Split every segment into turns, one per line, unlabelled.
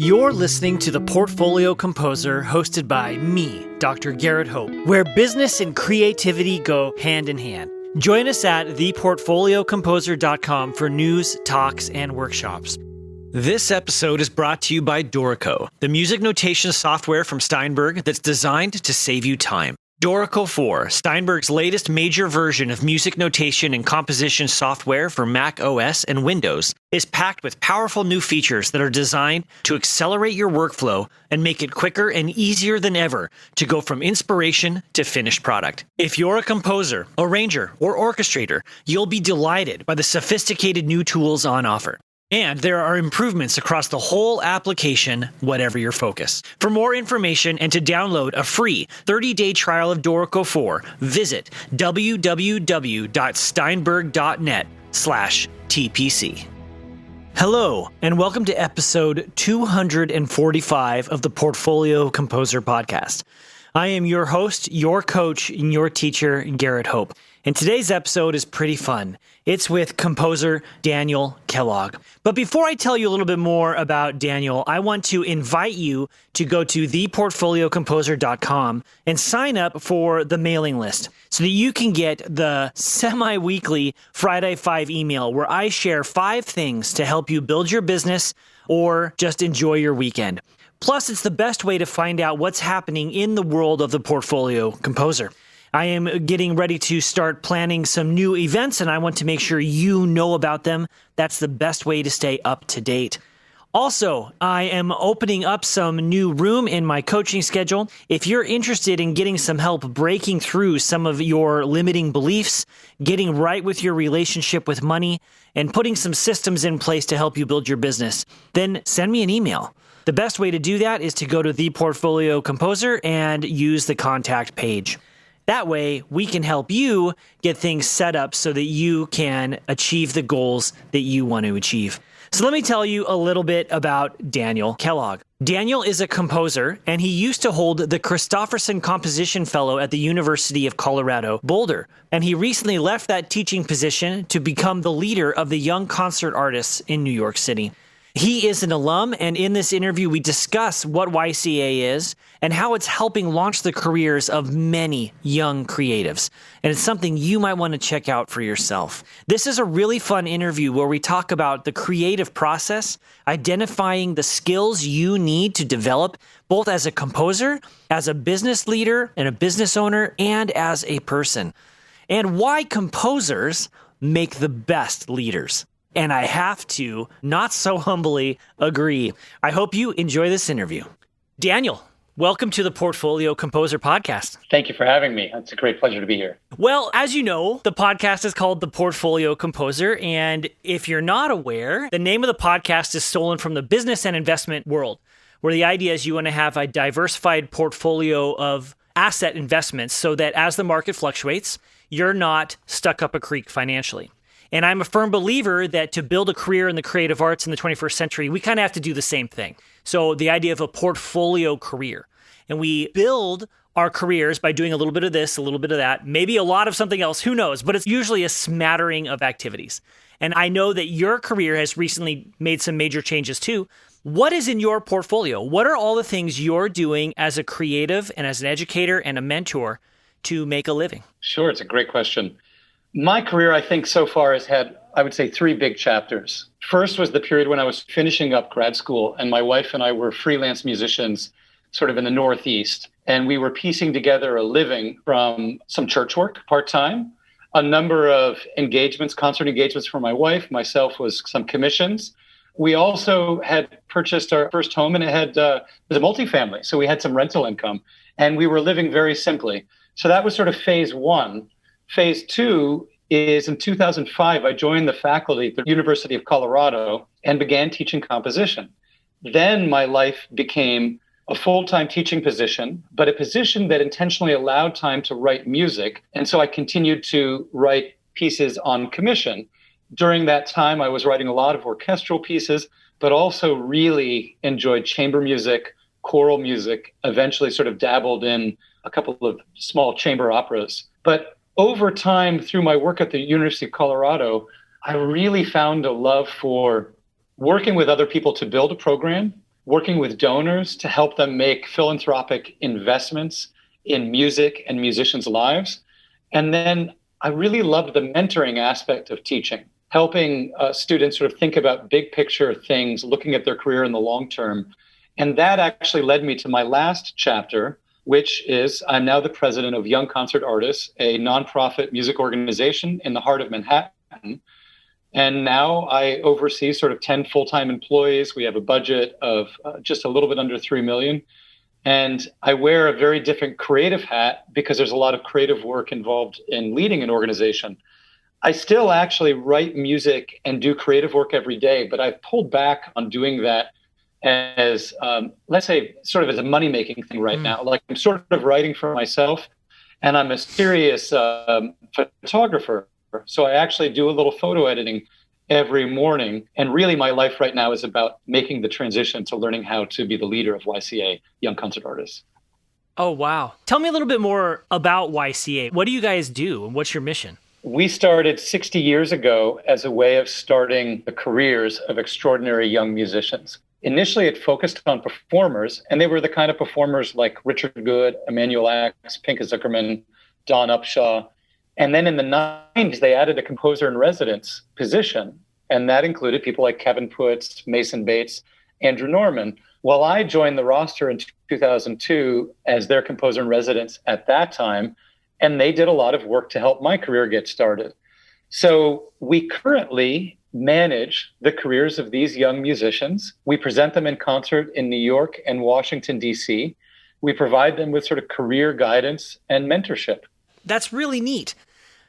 You're listening to The Portfolio Composer, hosted by me, Dr. Garrett Hope, where business and creativity go hand in hand. Join us at theportfoliocomposer.com for news, talks, and workshops. This episode is brought to you by Dorico, the music notation software from Steinberg that's designed to save you time. Dorico 4, Steinberg's latest major version of music notation and composition software for Mac OS and Windows, is packed with powerful new features that are designed to accelerate your workflow and make it quicker and easier than ever to go from inspiration to finished product. If you're a composer, arranger, or orchestrator, you'll be delighted by the sophisticated new tools on offer. And there are improvements across the whole application, whatever your focus. For more information and to download a free 30-day trial of Dorico 4, visit www.steinberg.net/TPC. Hello, and welcome to episode 245 of the Portfolio Composer podcast. I am your host, your coach, and your teacher, Garrett Hope. And today's episode is pretty fun. It's with composer Daniel Kellogg. But before I tell you a little bit more about Daniel, I want to invite you to go to theportfoliocomposer.com and sign up for the mailing list so that you can get the semi-weekly Friday 5 email where I share 5 things to help you build your business or just enjoy your weekend. Plus, it's the best way to find out what's happening in the world of the portfolio composer. I am getting ready to start planning some new events, and I want to make sure you know about them. That's the best way to stay up to date. Also, I am opening up some new room in my coaching schedule. If you're interested in getting some help breaking through some of your limiting beliefs, getting right with your relationship with money, and putting some systems in place to help you build your business, then send me an email. The best way to do that is to go to The Portfolio Composer and use the contact page. That way, we can help you get things set up so that you can achieve the goals that you want to achieve. So let me tell you a little bit about Daniel Kellogg. Daniel is a composer, and he used to hold the Christofferson Composition Fellow at the University of Colorado, Boulder. And he recently left that teaching position to become the leader of the Young Concert Artists in New York City. He is an alum, and in this interview, we discuss what YCA is and how it's helping launch the careers of many young creatives. And it's something you might want to check out for yourself. This is a really fun interview where we talk about the creative process, identifying the skills you need to develop, both as a composer, as a business leader and a business owner, and as a person, and why composers make the best leaders. And I have to, not so humbly, agree. I hope you enjoy this interview. Daniel, welcome to the Portfolio Composer podcast.
Thank you for having me. It's a great pleasure to be here.
Well, as you know, the podcast is called The Portfolio Composer. And if you're not aware, the name of the podcast is stolen from the business and investment world, where the idea is you want to have a diversified portfolio of asset investments so that as the market fluctuates, you're not stuck up a creek financially. And I'm a firm believer that to build a career in the creative arts in the 21st century, we kind of have to do the same thing. So the idea of a portfolio career. And we build our careers by doing a little bit of this, a little bit of that, maybe a lot of something else, who knows? But it's usually a smattering of activities. And I know that your career has recently made some major changes too. What is in your portfolio? What are all the things you're doing as a creative and as an educator and a mentor to make a living?
Sure, it's a great question. My career, I think, so far has had, I would say, 3 big chapters. First was the period when I was finishing up grad school, and my wife and I were freelance musicians sort of in the Northeast. And we were piecing together a living from some church work part-time, a number of engagements, concert engagements for my wife. Myself was some commissions. We also had purchased our first home, and it was a multifamily. So we had some rental income, and we were living very simply. So that was sort of phase 1. Phase 2 is in 2005, I joined the faculty at the University of Colorado and began teaching composition. Then my life became a full-time teaching position, but a position that intentionally allowed time to write music. And so I continued to write pieces on commission. During that time, I was writing a lot of orchestral pieces, but also really enjoyed chamber music, choral music, eventually sort of dabbled in a couple of small chamber operas. But over time, through my work at the University of Colorado, I really found a love for working with other people to build a program, working with donors to help them make philanthropic investments in music and musicians' lives. And then I really loved the mentoring aspect of teaching, helping students sort of think about big picture things, looking at their career in the long term. And that actually led me to my last chapter, which is I'm now the president of Young Concert Artists, a nonprofit music organization in the heart of Manhattan. And now I oversee sort of 10 full-time employees. We have a budget of just a little bit under 3 million. And I wear a very different creative hat because there's a lot of creative work involved in leading an organization. I still actually write music and do creative work every day, but I've pulled back on doing that as, let's say, sort of as a money-making thing right now. Like I'm sort of writing for myself, and I'm a serious photographer. So I actually do a little photo editing every morning. And really my life right now is about making the transition to learning how to be the leader of YCA, Young Concert Artists.
Oh, wow. Tell me a little bit more about YCA. What do you guys do and what's your mission?
We started 60 years ago as a way of starting the careers of extraordinary young musicians. Initially, it focused on performers, and they were the kind of performers like Richard Good, Emmanuel Axe, Pinka Zuckerman, Don Upshaw. And then in the 90s, they added a composer in residence position. And that included people like Kevin Puitz, Mason Bates, Andrew Norman. Well, I joined the roster in 2002 as their composer in residence at that time. And they did a lot of work to help my career get started. So we currently manage the careers of these young musicians. We present them in concert in New York and Washington, D.C. We provide them with sort of career guidance and mentorship.
That's really neat.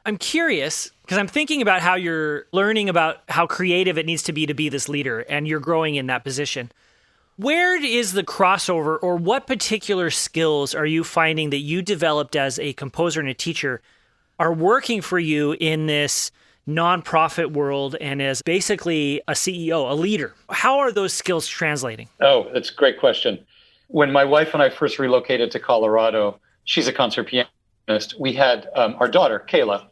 I'm curious because I'm thinking about how you're learning about how creative it needs to be this leader, and you're growing in that position. Where is the crossover, or what particular skills are you finding that you developed as a composer and a teacher are working for you in this nonprofit world and as basically a CEO, a leader? How are those skills translating?
Oh, that's a great question. When my wife and I first relocated to Colorado, she's a concert pianist. We had our daughter, Kayla.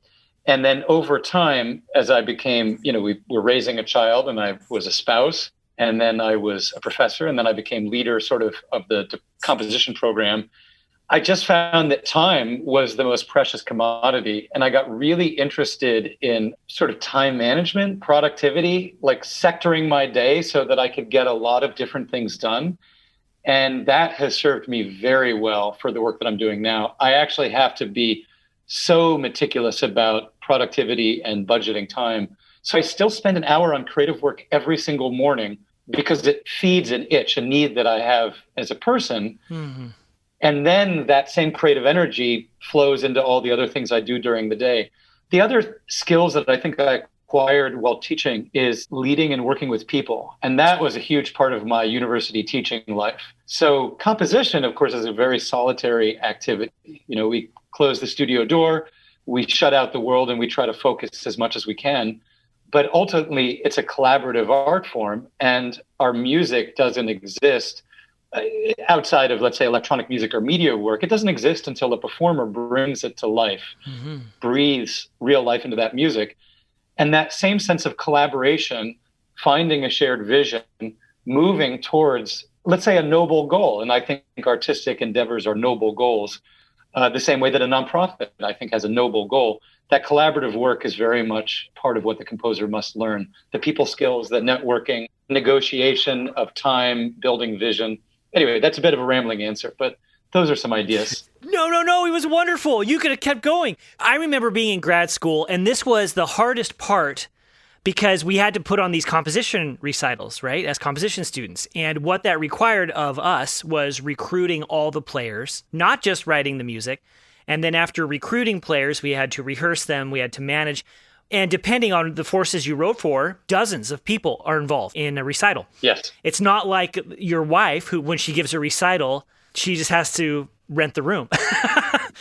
And then over time, as I became, we were raising a child and I was a spouse, and then I was a professor, and then I became leader sort of the composition program. I just found that time was the most precious commodity. And I got really interested in sort of time management, productivity, like sectoring my day so that I could get a lot of different things done. And that has served me very well for the work that I'm doing now. I actually have to be so meticulous about productivity and budgeting time. So I still spend an hour on creative work every single morning because it feeds an itch, a need that I have as a person. Mm-hmm. And then that same creative energy flows into all the other things I do during the day. The other skills that I think I acquired while teaching is leading and working with people. And that was a huge part of my university teaching life. So composition, of course, is a very solitary activity. We close the studio door, we shut out the world, and we try to focus as much as we can. But ultimately, it's a collaborative art form, and our music doesn't exist outside of, let's say, electronic music or media work. It doesn't exist until the performer brings it to life, breathes real life into that music. And that same sense of collaboration, finding a shared vision, moving towards, let's say, a noble goal. And I think artistic endeavors are noble goals, the same way that a nonprofit, I think, has a noble goal. That collaborative work is very much part of what the composer must learn. The people skills, the networking, negotiation of time, building vision. Anyway, that's a bit of a rambling answer, but those are some ideas.
No, it was wonderful. You could have kept going. I remember being in grad school, and this was the hardest part because we had to put on these composition recitals, right, as composition students. And what that required of us was recruiting all the players, not just writing the music. And then after recruiting players, we had to rehearse them, we had to manage. And depending on the forces you wrote for, dozens of people are involved in a recital.
Yes.
It's not like your wife, who, when she gives a recital, she just has to rent the room.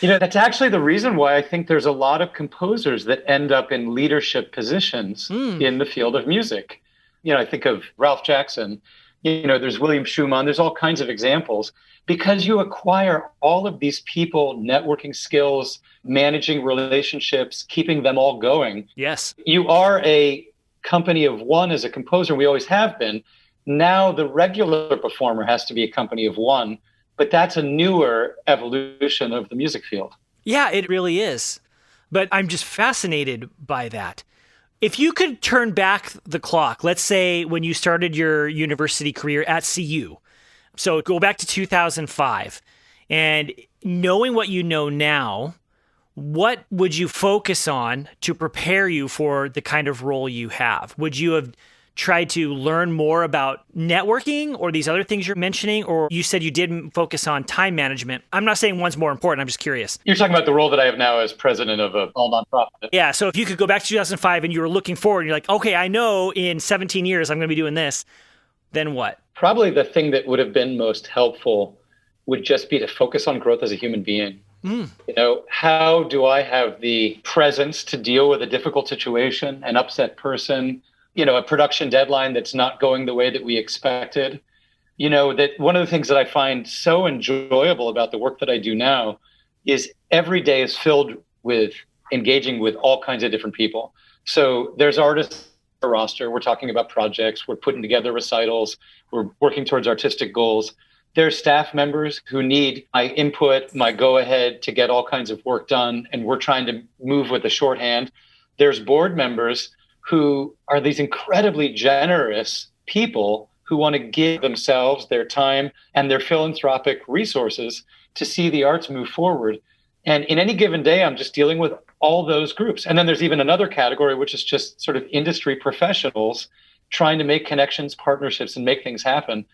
That's actually the reason why I think there's a lot of composers that end up in leadership positions in the field of music. I think of Ralph Jackson, there's William Schumann, there's all kinds of examples, because you acquire all of these people, networking skills, managing relationships, keeping them all going.
Yes.
You are a company of one as a composer, we always have been, Now the regular performer has to be a company of one, but that's a newer evolution of the music field.
Yeah, it really is. But I'm just fascinated by that. If you could turn back the clock, let's say when you started your university career at CU, so go back to 2005, and knowing what you know now, what would you focus on to prepare you for the kind of role you have? Would you have tried to learn more about networking or these other things you're mentioning? Or you said you didn't focus on time management. I'm not saying one's more important. I'm just curious.
You're talking about the role that I have now as president of a all nonprofit.
Yeah. So if you could go back to 2005 and you were looking forward and you're like, okay, I know in 17 years I'm going to be doing this, then what?
Probably the thing that would have been most helpful would just be to focus on growth as a human being. How do I have the presence to deal with a difficult situation, an upset person, a production deadline that's not going the way that we expected? That one of the things that I find so enjoyable about the work that I do now is every day is filled with engaging with all kinds of different people. So there's artists on our roster. We're talking about projects. We're putting together recitals. We're working towards artistic goals. There's staff members who need my input, my go-ahead to get all kinds of work done, and we're trying to move with the shorthand. There's board members who are these incredibly generous people who want to give themselves, their time, and their philanthropic resources to see the arts move forward. And in any given day, I'm just dealing with all those groups. And then there's even another category, which is just sort of industry professionals trying to make connections, partnerships, and make things happen.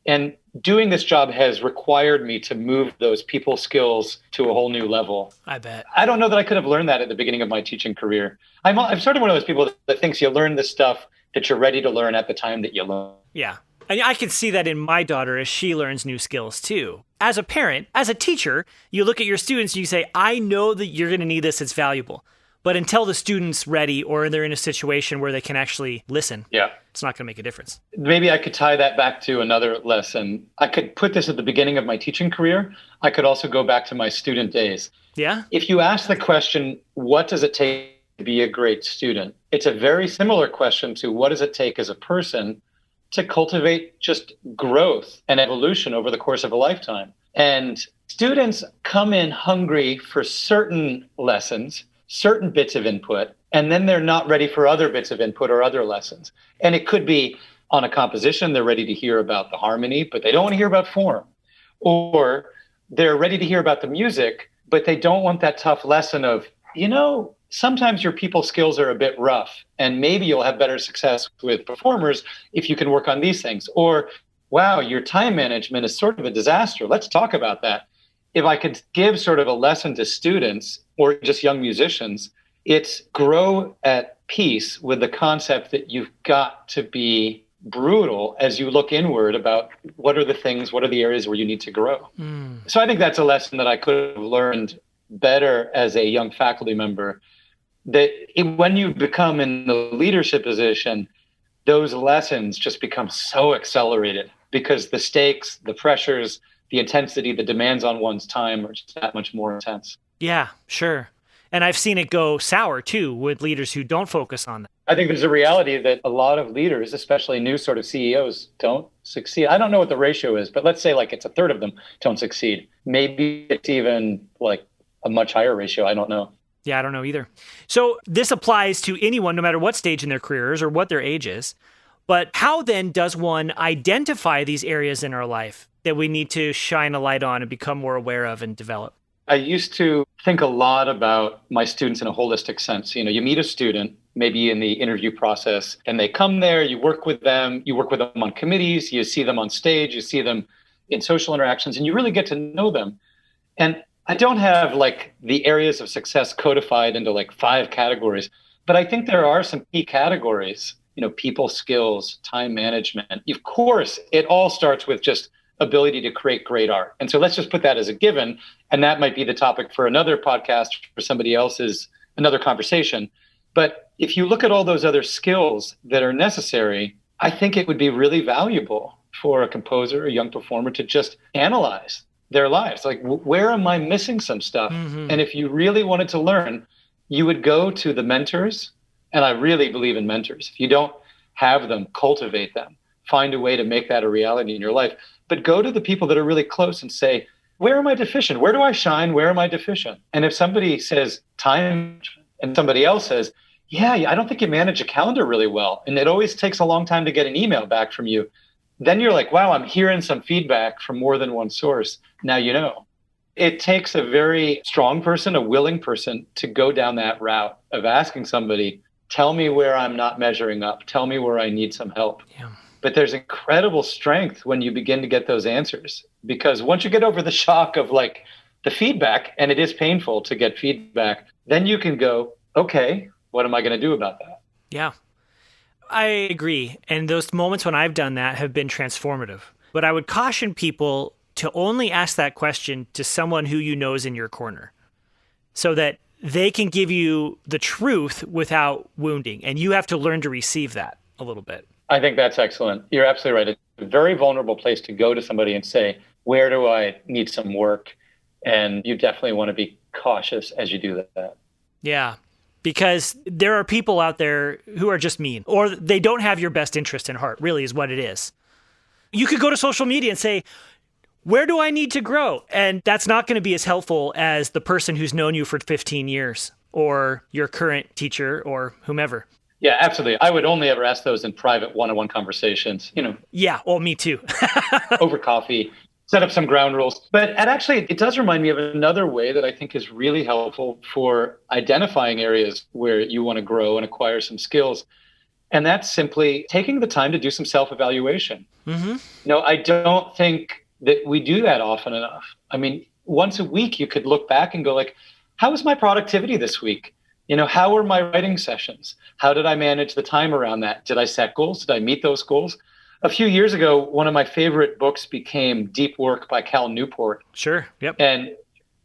And doing this job has required me to move those people skills to a whole new level.
I bet.
I don't know that I could have learned that at the beginning of my teaching career. I'm sort of one of those people that thinks you learn the stuff that you're ready to learn at the time that you learn.
Yeah. And I can see that in my daughter as she learns new skills too. As a parent, as a teacher, you look at your students and you say, I know that you're going to need this. It's valuable. But until the student's ready or they're in a situation where they can actually listen, it's not going to make a difference.
Maybe I could tie that back to another lesson. I could put this at the beginning of my teaching career. I could also go back to my student days.
Yeah.
If you ask the question, what does it take to be a great student? It's a very similar question to what does it take as a person to cultivate just growth and evolution over the course of a lifetime. And students come in hungry for certain lessons, certain bits of input, and then they're not ready for other bits of input or other lessons. And it could be on a composition, they're ready to hear about the harmony, but they don't want to hear about form. Or they're ready to hear about the music, but they don't want that tough lesson of, sometimes your people skills are a bit rough, and maybe you'll have better success with performers if you can work on these things. Or, wow, your time management is sort of a disaster. Let's talk about that. If I could give sort of a lesson to students or just young musicians, it's grow at peace with the concept that you've got to be brutal as you look inward about what are the areas where you need to grow. So I think that's a lesson that I could have learned better as a young faculty member, that when you become in the leadership position, those lessons just become so accelerated because the stakes, the pressures, the intensity, the demands on one's time are just that much more intense.
Yeah, sure. And I've seen it go sour too with leaders who don't focus on that.
I think there's a reality that a lot of leaders, especially new sort of CEOs, don't succeed. I don't know what the ratio is, but let's say like it's a third of them don't succeed. Maybe it's even like a much higher ratio. I don't know.
Yeah, I don't know either. So this applies to anyone, no matter what stage in their careers or what their age is. But how then does one identify these areas in our life that we need to shine a light on and become more aware of and develop?
I used to think a lot about my students in a holistic sense. You meet a student, maybe in the interview process, and they come there, you work with them on committees, you see them on stage, you see them in social interactions, and you really get to know them. And I don't have like the areas of success codified into like 5 categories, but I think there are some key categories, people skills, time management. Of course, it all starts with just ability to create great art. And so let's just put that as a given. And that might be the topic for another podcast, for somebody else's, another conversation. But if you look at all those other skills that are necessary, I think it would be really valuable for a composer, a young performer to just analyze their lives. Like, where am I missing some stuff? Mm-hmm. And if you really wanted to learn, you would go to the mentors. And I really believe in mentors. If you don't have them, cultivate them. find a way to make that a reality in your life. But go to the people that are really close and say, where am I deficient? Where do I shine? Where am I deficient? And if somebody says time and somebody else says, yeah, I don't think you manage a calendar really well, and it always takes a long time to get an email back from you, then you're like, wow, I'm hearing some feedback from more than one source. Now you know. It takes a very strong person, a willing person, to go down that route of asking somebody, tell me where I'm not measuring up. Tell me where I need some help.
Yeah.
But there's incredible strength when you begin to get those answers, because once you get over the shock of like the feedback, and it is painful to get feedback, then you can go, okay, what am I going to do about that?
Yeah, I agree. And those moments when I've done that have been transformative. But I would caution people to only ask that question to someone who you know is in your corner, so that they can give you the truth without wounding. And you have to learn to receive that a little bit. I
think that's excellent. You're absolutely right. It's a very vulnerable place to go to somebody and say, where do I need some work? And you definitely want to be cautious as you do that.
Yeah, because there are people out there who are just mean, or they don't have your best interest in heart, really is what it is. You could go to social media and say, where do I need to grow? And that's not going to be as helpful as the person who's known you for 15 years or your current teacher or whomever.
Yeah, absolutely. I would only ever ask those in private one-on-one conversations,
Yeah, well, me too.
over coffee, set up some ground rules. But it does remind me of another way that I think is really helpful for identifying areas where you want to grow and acquire some skills. And that's simply taking the time to do some self-evaluation. Mm-hmm. I don't think that we do that often enough. I mean, once a week, you could look back and go like, how was my productivity this week? How were my writing sessions? How did I manage the time around that? Did I set goals? Did I meet those goals? A few years ago, one of my favorite books became Deep Work by Cal Newport.
Sure. Yep.
And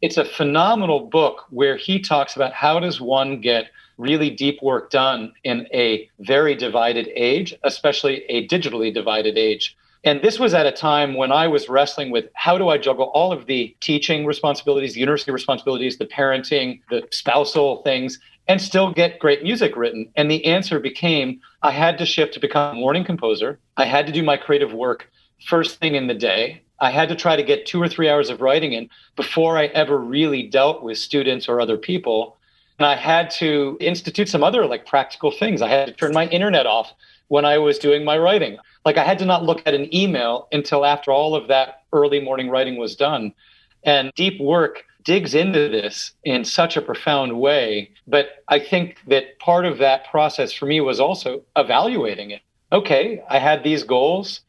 it's a phenomenal book where he talks about how does one get really deep work done in a very divided age, especially a digitally divided age. And this was at a time when I was wrestling with how do I juggle all of the teaching responsibilities, the university responsibilities, the parenting, the spousal things, and still get great music written. And the answer became, I had to shift to become a morning composer. I had to do my creative work first thing in the day. I had to try to get 2 or 3 hours of writing in before I ever really dealt with students or other people. And I had to institute some other practical things. I had to turn my internet off when I was doing my writing. I had to not look at an email until after all of that early morning writing was done. And Deep Work digs into this in such a profound way. But I think that part of that process for me was also evaluating it. Okay, I had these goals.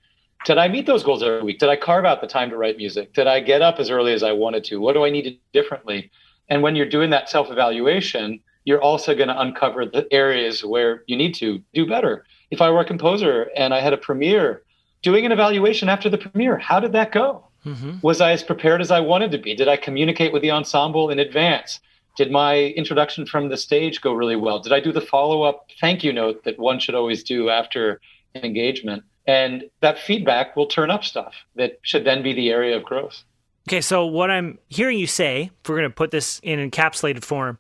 Did I meet those goals every week? Did I carve out the time to write music? Did I get up as early as I wanted to? What do I need to do differently? And when you're doing that self-evaluation, you're also going to uncover the areas where you need to do better. If I were a composer and I had a premiere, doing an evaluation after the premiere, how did that go? Mm-hmm. Was I as prepared as I wanted to be? Did I communicate with the ensemble in advance? Did my introduction from the stage go really well? Did I do the follow-up thank you note that one should always do after an engagement? And that feedback will turn up stuff that should then be the area of growth.
Okay, so what I'm hearing you say, if we're going to put this in encapsulated form,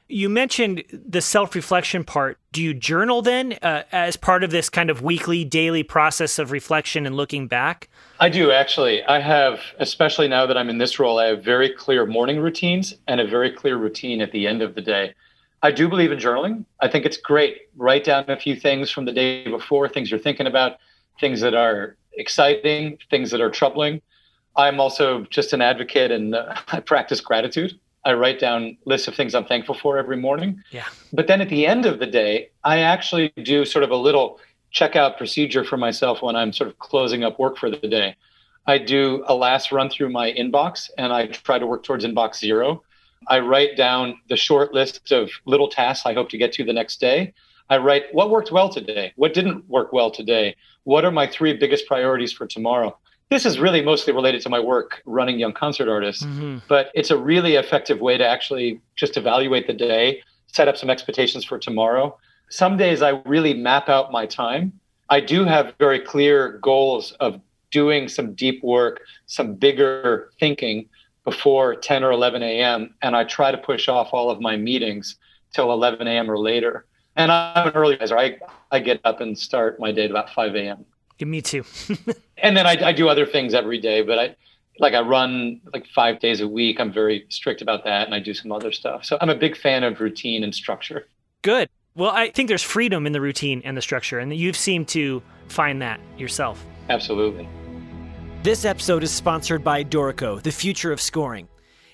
you mentioned the self-reflection part. Do you journal then as part of this kind of weekly, daily process of reflection and looking back?
I do, actually. I have, especially now that I'm in this role, I have very clear morning routines and a very clear routine at the end of the day. I do believe in journaling. I think it's great. Write down a few things from the day before, things you're thinking about, things that are exciting, things that are troubling. I'm also just an advocate and I practice gratitude. I write down lists of things I'm thankful for every morning.
Yeah.
But then at the end of the day, I actually do sort of a little checkout procedure for myself when I'm sort of closing up work for the day. I do a last run through my inbox and I try to work towards inbox 0. I write down the short list of little tasks I hope to get to the next day. I write what worked well today, what didn't work well today, what are my 3 biggest priorities for tomorrow. This is really mostly related to my work running young concert artists, but it's a really effective way to actually just evaluate the day, set up some expectations for tomorrow. Some days I really map out my time. I do have very clear goals of doing some deep work, some bigger thinking before 10 or 11 a.m. And I try to push off all of my meetings till 11 a.m. or later. And I'm an early riser. I get up and start my day at about 5 a.m.
Me too.
And then I do other things every day, but I run like 5 days a week. I'm very strict about that, and I do some other stuff. So I'm a big fan of routine and structure.
Good. Well, I think there's freedom in the routine and the structure, and you've seemed to find that yourself.
Absolutely.
This episode is sponsored by Dorico, the future of scoring.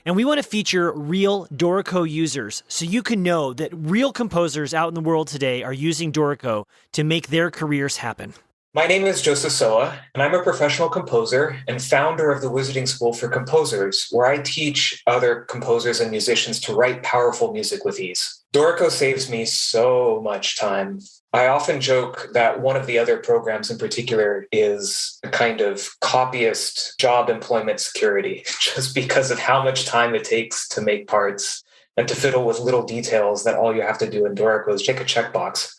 And we want to feature real Dorico users so you can know that real composers out in the world today are using Dorico to make their careers happen.
My name is Joseph Soa, and I'm a professional composer and founder of the Wizarding School for Composers, where I teach other composers and musicians to write powerful music with ease. Dorico saves me so much time. I often joke that one of the other programs in particular is a kind of copyist job employment security, just because of how much time it takes to make parts and to fiddle with little details that all you have to do in Dorico is check a checkbox.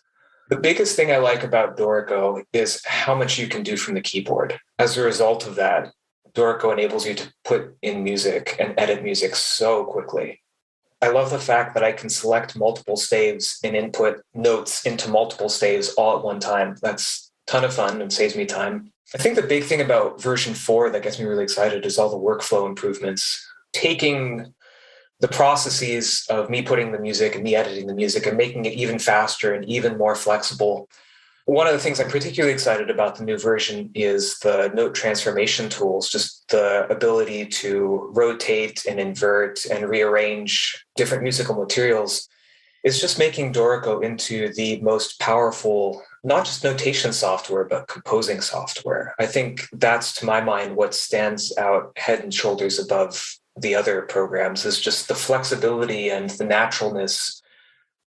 The biggest thing I like about Dorico is how much you can do from the keyboard. As a result of that, Dorico enables you to put in music and edit music so quickly. I love the fact that I can select multiple staves and input notes into multiple staves all at one time. That's a ton of fun and saves me time. I think the big thing about version 4 that gets me really excited is all the workflow improvements. Taking the processes of me putting the music and me editing the music and making it even faster and even more flexible. One of the things I'm particularly excited about the new version is the note transformation tools, just the ability to rotate and invert and rearrange different musical materials. Is just making Dorico into the most powerful, not just notation software, but composing software. I think that's, to my mind, what stands out head and shoulders above the other programs, is just the flexibility and the naturalness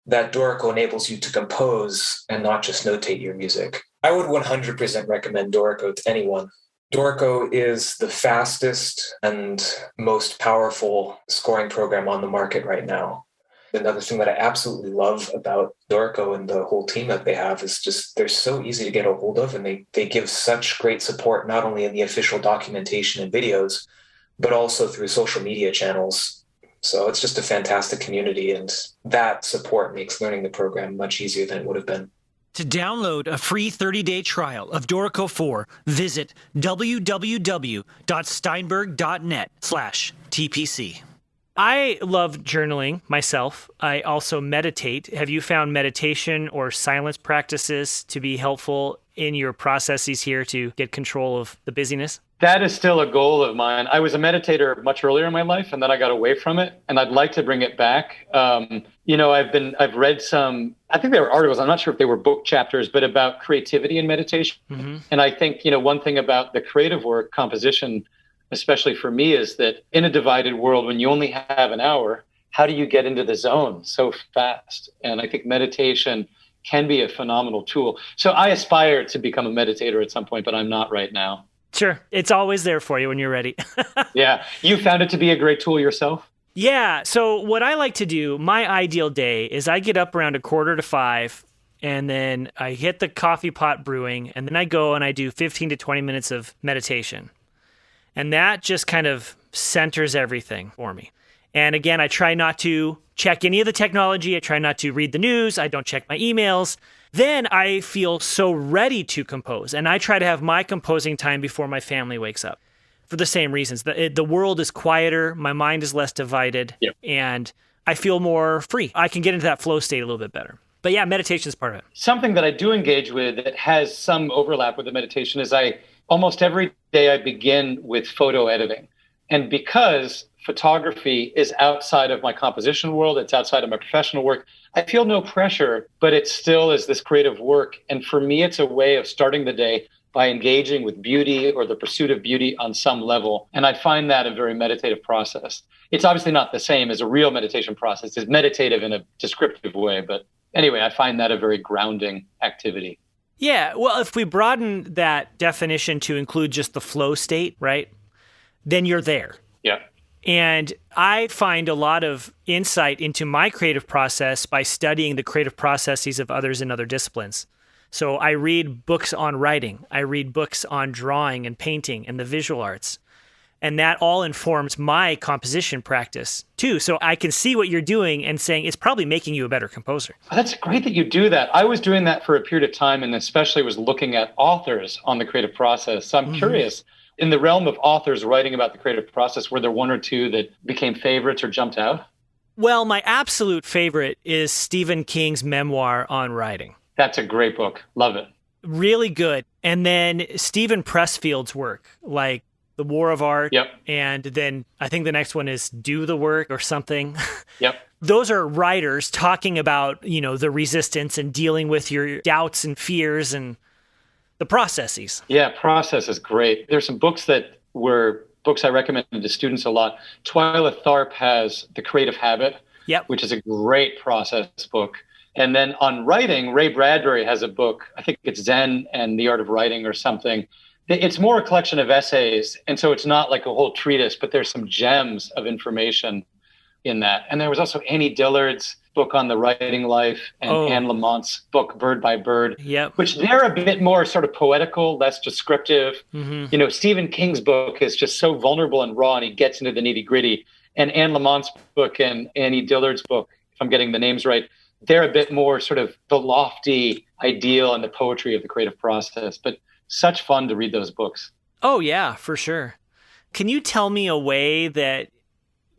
that Dorico enables you to compose and not just notate your music. I would 100% recommend Dorico to anyone. Dorico is the fastest and most powerful scoring program on the market right now. Another thing that I absolutely love about Dorico and the whole team that they have is just they're so easy to get a hold of, and they give such great support, not only in the official documentation and videos, but also through social media channels. So it's just a fantastic community, and that support makes learning the program much easier than it would have been.
To download a free 30-day trial of Dorico 4, visit www.steinberg.net/TPC. I love journaling myself. I also meditate. Have you found meditation or silence practices to be helpful in your processes here to get control of the busyness?
That is still a goal of mine. I was a meditator much earlier in my life, and then I got away from it, and I'd like to bring it back. I've read some, I think they were articles, I'm not sure if they were book chapters, but about creativity and meditation. Mm-hmm. And I think, one thing about the creative work, composition, especially for me, is that in a divided world, when you only have an hour, how do you get into the zone so fast? And I think meditation can be a phenomenal tool. So I aspire to become a meditator at some point, but I'm not right now.
Sure. It's always there for you when you're ready.
Yeah. You found it to be a great tool yourself?
Yeah. So what I like to do, my ideal day is I get up around 4:45, and then I hit the coffee pot brewing, and then I go and I do 15 to 20 minutes of meditation. And that just kind of centers everything for me. And again, I try not to check any of the technology. I try not to read the news. I don't check my emails. Then I feel so ready to compose. And I try to have my composing time before my family wakes up for the same reasons. The world is quieter. My mind is less divided. Yep. And I feel more free. I can get into that flow state a little bit better. But yeah, meditation is part of it. Something
that I do engage with that has some overlap with the meditation is almost every day I begin with photo editing. And because photography is outside of my composition world, it's outside of my professional work, I feel no pressure, but it still is this creative work. And for me, it's a way of starting the day by engaging with beauty or the pursuit of beauty on some level. And I find that a very meditative process. It's obviously not the same as a real meditation process. It's meditative in a descriptive way. But anyway, I find that a very grounding activity. Yeah, well, if we broaden that definition to include just the flow state, right, then you're there. Yeah. And I find a lot of insight into my creative process by studying the creative processes of others in other disciplines. So I read books on writing. I read books on drawing and painting and the visual arts.
And that all informs my composition practice too. So I can see what you're doing and saying it's probably making you a better composer.
That's great that you do that. I was doing that for a period of time and especially was looking at authors on the creative process. So I'm curious, in the realm of authors writing about the creative process, were there one or two that became favorites or jumped out?
Well, my absolute favorite is Stephen King's memoir on writing.
That's a great book. Love it.
Really good. And then Stephen Pressfield's work, like The War of Art.
Yep.
And then I think the next one is Do the Work or something.
Yep.
Those are writers talking about, the resistance and dealing with your doubts and fears and the processes.
Yeah, process is great. There's some books that were books I recommend to students a lot. Twyla Tharp has The Creative Habit, which is a great process book. And then on writing, Ray Bradbury has a book, I think it's Zen and the Art of Writing or something. It's more a collection of essays, and so it's not like a whole treatise, but there's some gems of information in that. And there was also Annie Dillard's book on the writing life and Anne Lamont's book, Bird by Bird, which they're a bit more sort of poetical, less descriptive. Stephen King's book is just so vulnerable and raw, and he gets into the nitty gritty. And Anne Lamont's book and Annie Dillard's book, if I'm getting the names right, they're a bit more sort of the lofty ideal and the poetry of the creative process. But such fun to read those books.
Oh, yeah, for sure. Can you tell me a way that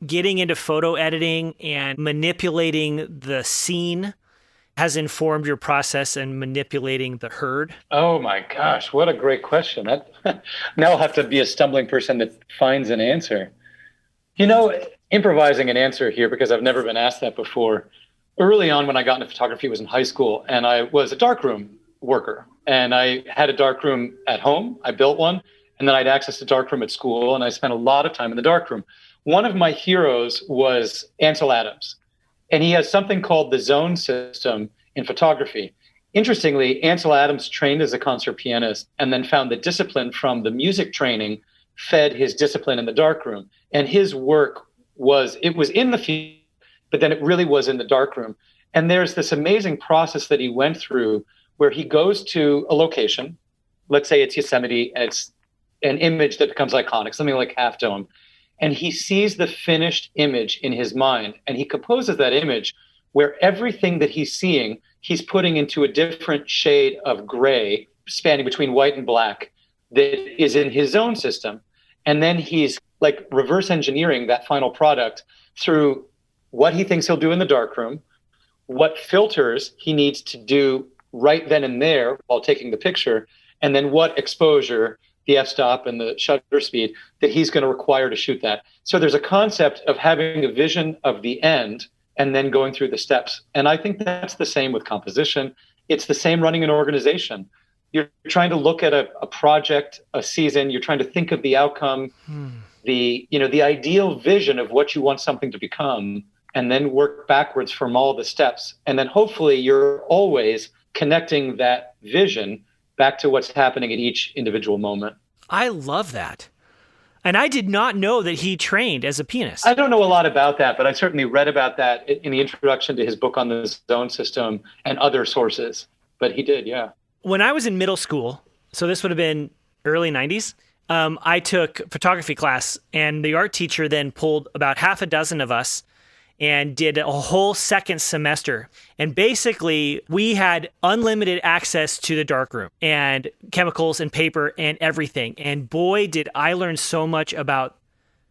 getting into photo editing and manipulating the scene has informed your process in manipulating the herd?
Oh my gosh, what a great question. Now I'll have to be a stumbling person that finds an answer. Improvising an answer here because I've never been asked that before. Early on when I got into photography was in high school, and I was a darkroom worker. And I had a darkroom at home. I built one, and then I'd access the darkroom at school, and I spent a lot of time in the darkroom. One of my heroes was Ansel Adams, and he has something called the zone system in photography. Interestingly, Ansel Adams trained as a concert pianist and then found the discipline from the music training fed his discipline in the darkroom. And his work was in the field, but then it really was in the darkroom. And there's this amazing process that he went through where he goes to a location, let's say it's Yosemite, it's an image that becomes iconic, something like Half Dome, and he sees the finished image in his mind, and he composes that image where everything that he's seeing, he's putting into a different shade of gray, spanning between white and black, that is in his own system. And then he's like reverse engineering that final product through what he thinks he'll do in the darkroom, what filters he needs to do right then and there while taking the picture, and then what exposure, the f-stop and the shutter speed that he's going to require to shoot that. So there's a concept of having a vision of the end and then going through the steps. And I think that's the same with composition. It's the same running an organization. You're trying to look at a project, a season, you're trying to think of the outcome, the ideal vision of what you want something to become, and then work backwards from all the steps. And then hopefully you're always connecting that vision back to what's happening at each individual moment.
I love that. And I did not know that he trained as a pianist.
I don't know a lot about that, but I certainly read about that in the introduction to his book on the zone system and other sources. But he did, yeah.
When I was in middle school, so this would have been early 90s, I took photography class, and the art teacher then pulled about half a dozen of us and did a whole second semester. And basically, we had unlimited access to the darkroom and chemicals and paper and everything. And boy, did I learn so much about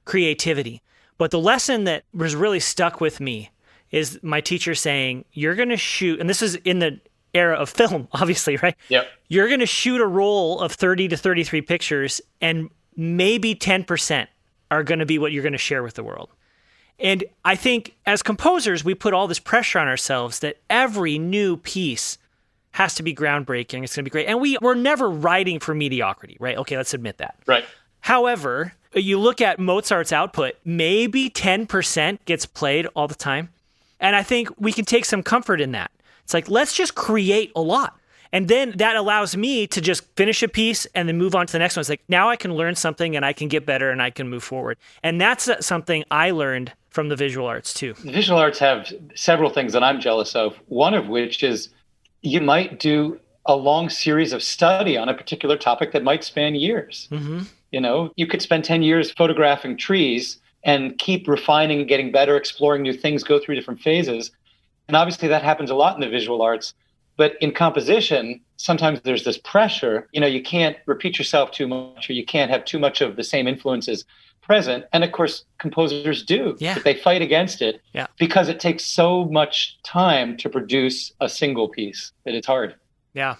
creativity. But the lesson that was really stuck with me is my teacher saying, you're going to shoot, and this is in the era of film, obviously, right?
Yep.
You're going to shoot a roll of 30 to 33 pictures, and maybe 10% are going to be what you're going to share with the world. And I think as composers, we put all this pressure on ourselves that every new piece has to be groundbreaking. It's going to be great. And we're never writing for mediocrity, right? Okay, let's admit that.
Right.
However, you look at Mozart's output, maybe 10% gets played all the time. And I think we can take some comfort in that. It's like, let's just create a lot. And then that allows me to just finish a piece and then move on to the next one. It's like, now I can learn something and I can get better and I can move forward. And that's something I learned from the visual arts too.
The visual arts have several things that I'm jealous of. One of which is you might do a long series of study on a particular topic that might span years. Mm-hmm. You could spend 10 years photographing trees and keep refining, getting better, exploring new things, go through different phases. And obviously that happens a lot in the visual arts. But in composition, sometimes there's this pressure. You can't repeat yourself too much, or you can't have too much of the same influences present. And of course, composers do.
Yeah.
But they fight against it
Yeah.
because it takes so much time to produce a single piece that it's hard.
Yeah.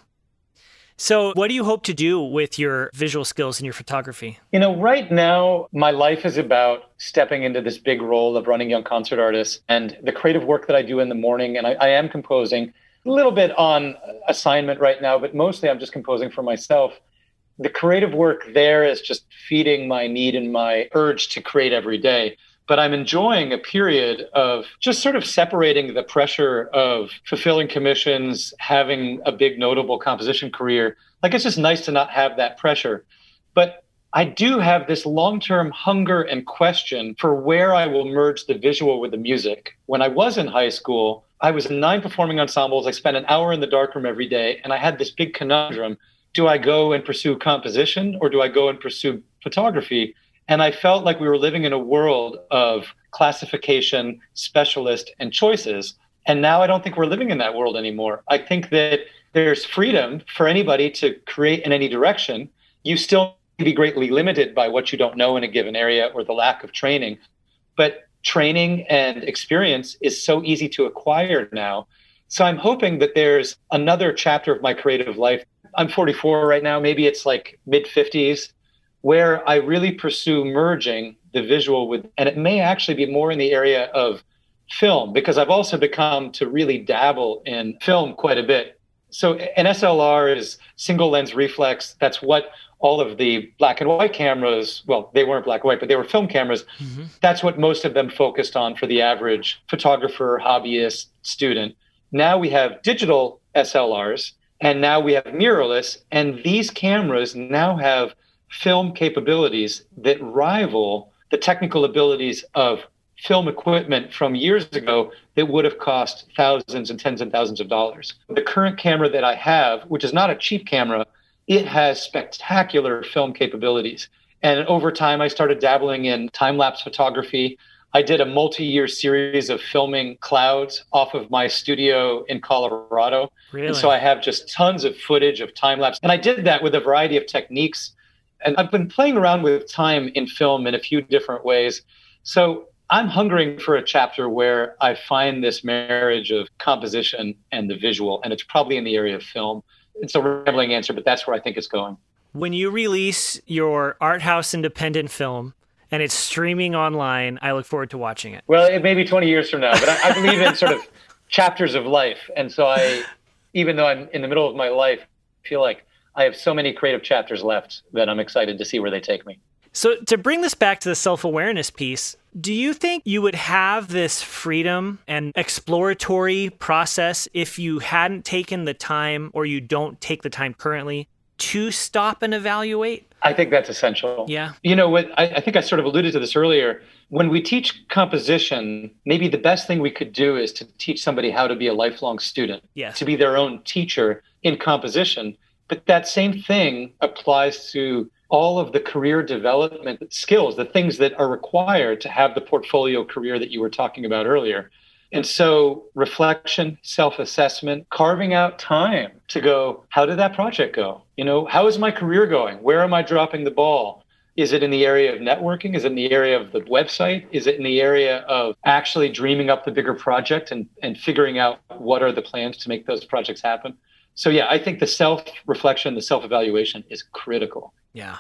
So what do you hope to do with your visual skills in your photography?
Right now, my life is about stepping into this big role of running young concert artists, and the creative work that I do in the morning. And I am composing a little bit on assignment right now, but mostly I'm just composing for myself. The creative work there is just feeding my need and my urge to create every day. But I'm enjoying a period of just sort of separating the pressure of fulfilling commissions, having a big notable composition career. Like, it's just nice to not have that pressure. But I do have this long-term hunger and question for where I will merge the visual with the music. When I was in high school, I was in 9 performing ensembles. I spent an hour in the darkroom every day, and I had this big conundrum. Do I go and pursue composition, or do I go and pursue photography? And I felt like we were living in a world of classification, specialist, and choices. And now I don't think we're living in that world anymore. I think that there's freedom for anybody to create in any direction. You still be greatly limited by what you don't know in a given area or the lack of training. But training and experience is so easy to acquire now. So I'm hoping that there's another chapter of my creative life. I'm 44 right now. Maybe it's like mid-50s, where I really pursue merging the visual with, and it may actually be more in the area of film, because I've also become to really dabble in film quite a bit. So an SLR is single lens reflex. That's what all of the black and white cameras, well, they weren't black and white, but they were film cameras. Mm-hmm. That's what most of them focused on for the average photographer, hobbyist, student. Now we have digital SLRs, and now we have mirrorless, and these cameras now have film capabilities that rival the technical abilities of film equipment from years ago that would have cost thousands and tens of thousands of dollars. The current camera that I have, which is not a cheap camera, it has spectacular film capabilities. And over time, I started dabbling in time-lapse photography. I did a multi-year series of filming clouds off of my studio in Colorado.
Really?
And so I have just tons of footage of time-lapse. And I did that with a variety of techniques. And I've been playing around with time in film in a few different ways. So I'm hungering for a chapter where I find this marriage of composition and the visual, and it's probably in the area of film. It's a rambling answer, but that's where I think it's going.
When you release your art house independent film and it's streaming online, I look forward to watching it.
Well, it may be 20 years from now, but I believe in sort of chapters of life. And so even though I'm in the middle of my life, feel like I have so many creative chapters left that I'm excited to see where they take me.
So to bring this back to the self-awareness piece, do you think you would have this freedom and exploratory process if you hadn't taken the time, or you don't take the time currently, to stop and evaluate?
I think that's essential.
Yeah.
You know what? I think I sort of alluded to this earlier. When we teach composition, maybe the best thing we could do is to teach somebody how to be a lifelong student,
yes,
to be their own teacher in composition. But that same thing applies to all of the career development skills, the things that are required to have the portfolio career that you were talking about earlier. And so reflection, self-assessment, carving out time to go, how did that project go? How is my career going? Where am I dropping the ball? Is it in the area of networking? Is it in the area of the website? Is it in the area of actually dreaming up the bigger project and figuring out what are the plans to make those projects happen? So yeah, I think the self-reflection, the self-evaluation is critical.
Yeah.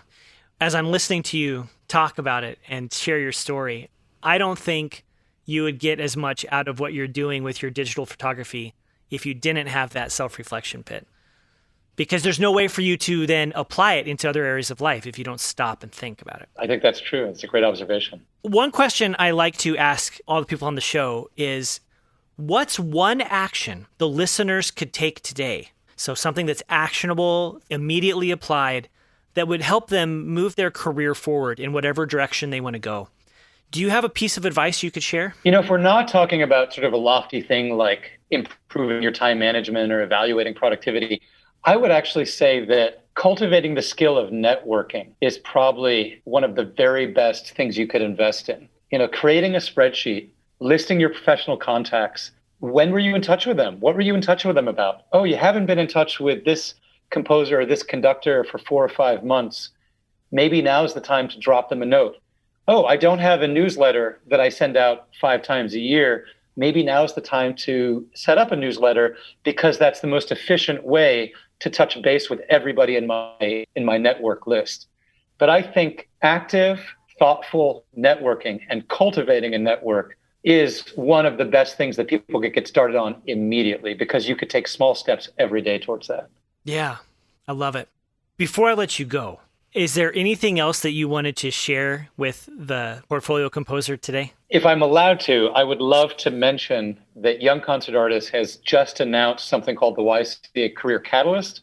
As I'm listening to you talk about it and share your story, I don't think you would get as much out of what you're doing with your digital photography if you didn't have that self-reflection bit. Because there's no way for you to then apply it into other areas of life if you don't stop and think about it.
I think that's true. It's a great observation.
One question I like to ask all the people on the show is, what's one action the listeners could take today? So something that's actionable, immediately applied, that would help them move their career forward in whatever direction they want to go. Do you have a piece of advice you could share?
If we're not talking about sort of a lofty thing like improving your time management or evaluating productivity, I would actually say that cultivating the skill of networking is probably one of the very best things you could invest in. Creating a spreadsheet, listing your professional contacts. When were you in touch with them? What were you in touch with them about? Oh, you haven't been in touch with this composer or this conductor for 4 or 5 months. Maybe now's the time to drop them a note. Oh, I don't have a newsletter that I send out 5 times a year. Maybe now's the time to set up a newsletter, because that's the most efficient way to touch base with everybody in my network list. But I think active, thoughtful networking and cultivating a network is one of the best things that people could get started on immediately, because you could take small steps every day towards that.
Yeah, I love it. Before I let you go, is there anything else that you wanted to share with the Portfolio Composer today?
If I'm allowed to, I would love to mention that Young Concert Artists has just announced something called the YCA Career Catalyst.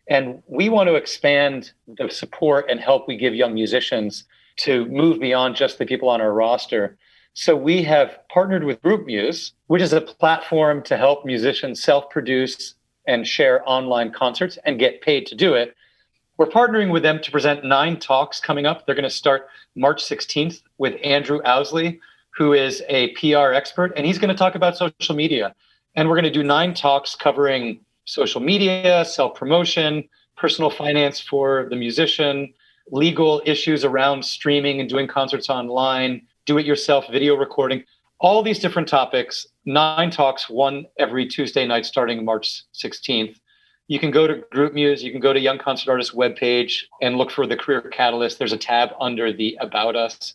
And we want to expand the support and help we give young musicians to move beyond just the people on our roster. So we have partnered with Group Muse, which is a platform to help musicians self-produce and share online concerts and get paid to do it. We're partnering with them to present 9 talks coming up. They're going to start March 16th with Andrew Owsley, who is a PR expert, and he's going to talk about social media. And we're going to do 9 talks covering social media, self-promotion, personal finance for the musician, legal issues around streaming and doing concerts online, do-it-yourself video recording, all these different topics, 9 talks, one every Tuesday night starting March 16th. You can go to Group Muse, you can go to Young Concert Artists webpage and look for the Career Catalyst. There's a tab under the About Us.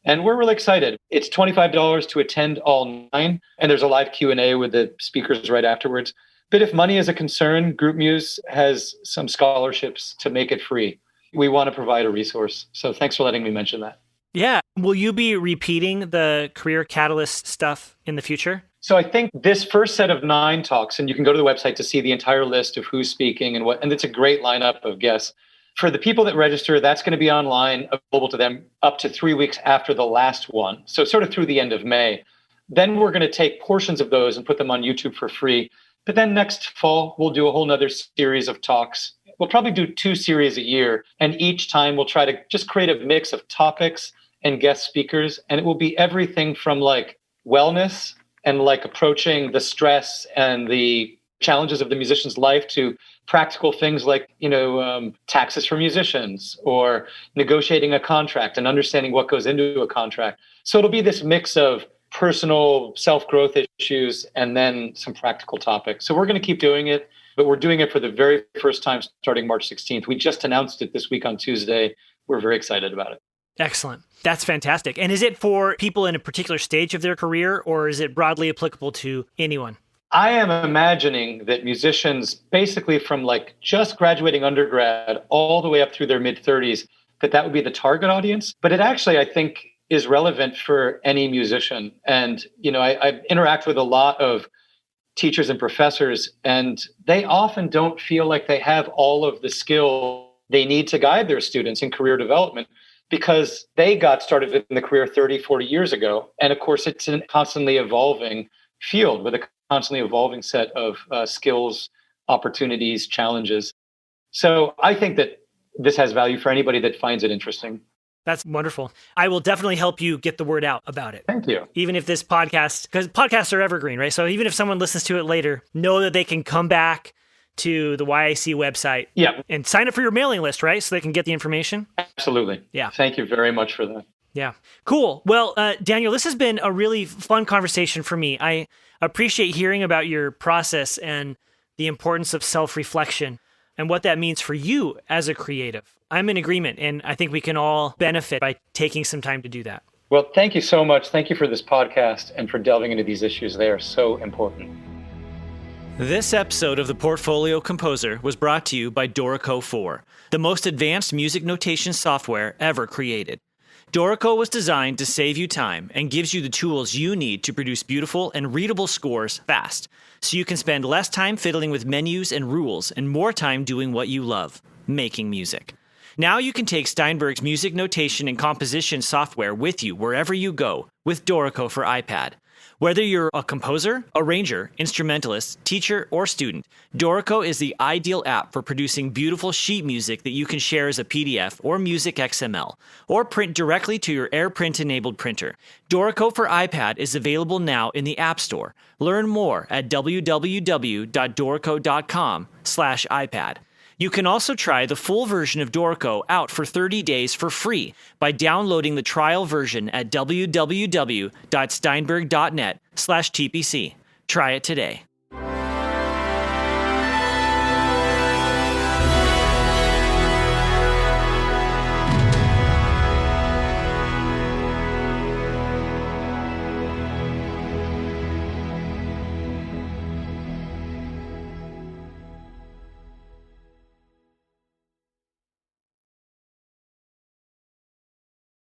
And we're really excited. It's $25 to attend all 9, and there's a live Q&A with the speakers right afterwards. But if money is a concern, Group Muse has some scholarships to make it free. We want to provide a resource. So thanks for letting me mention that.
Yeah. Will you be repeating the Career Catalyst stuff in the future?
So I think this first set of 9 talks, and you can go to the website to see the entire list of who's speaking and what, and it's a great lineup of guests. For the people that register, that's going to be online, available to them up to 3 weeks after the last one. So sort of through the end of May. Then we're going to take portions of those and put them on YouTube for free. But then next fall, we'll do a whole nother series of talks. We'll probably do 2 series a year. And each time we'll try to just create a mix of topics and guest speakers. And it will be everything from like wellness and like approaching the stress and the challenges of the musician's life to practical things like, taxes for musicians or negotiating a contract and understanding what goes into a contract. So it'll be this mix of personal self-growth issues and then some practical topics. So we're going to keep doing it, but we're doing it for the very first time starting March 16th. We just announced it this week on Tuesday. We're very excited about it.
Excellent. That's fantastic. And is it for people in a particular stage of their career, or is it broadly applicable to anyone?
I am imagining that musicians basically from like just graduating undergrad all the way up through their mid-30s, that would be the target audience. But it actually, I think, is relevant for any musician. And, I interact with a lot of teachers and professors, and they often don't feel like they have all of the skill they need to guide their students in career development, because they got started in the career 30, 40 years ago. And of course, it's a constantly evolving field with a constantly evolving set of skills, opportunities, challenges. So I think that this has value for anybody that finds it interesting.
That's wonderful. I will definitely help you get the word out about it.
Thank you.
Even if this podcast, because podcasts are evergreen, right? So even if someone listens to it later, know that they can come back to the YIC website and sign up for your mailing list, right? So they can get the information.
Absolutely.
Yeah.
Thank you very much for that.
Yeah. Cool. Well, Daniel, this has been a really fun conversation for me. I appreciate hearing about your process and the importance of self-reflection and what that means for you as a creative. I'm in agreement, and I think we can all benefit by taking some time to do that.
Well, thank you so much. Thank you for this podcast and for delving into these issues. They are so important.
This episode of The Portfolio Composer was brought to you by Dorico 4, the most advanced music notation software ever created. Dorico was designed to save you time and gives you the tools you need to produce beautiful and readable scores fast, so you can spend less time fiddling with menus and rules and more time doing what you love, making music. Now you can take Steinberg's music notation and composition software with you wherever you go with Dorico for iPad. Whether you're a composer, arranger, instrumentalist, teacher, or student, Dorico is the ideal app for producing beautiful sheet music that you can share as a PDF or music XML, or print directly to your AirPrint-enabled printer. Dorico for iPad is available now in the App Store. Learn more at www.dorico.com/iPad. You can also try the full version of Dorico out for 30 days for free by downloading the trial version at www.steinberg.net/TPC. Try it today.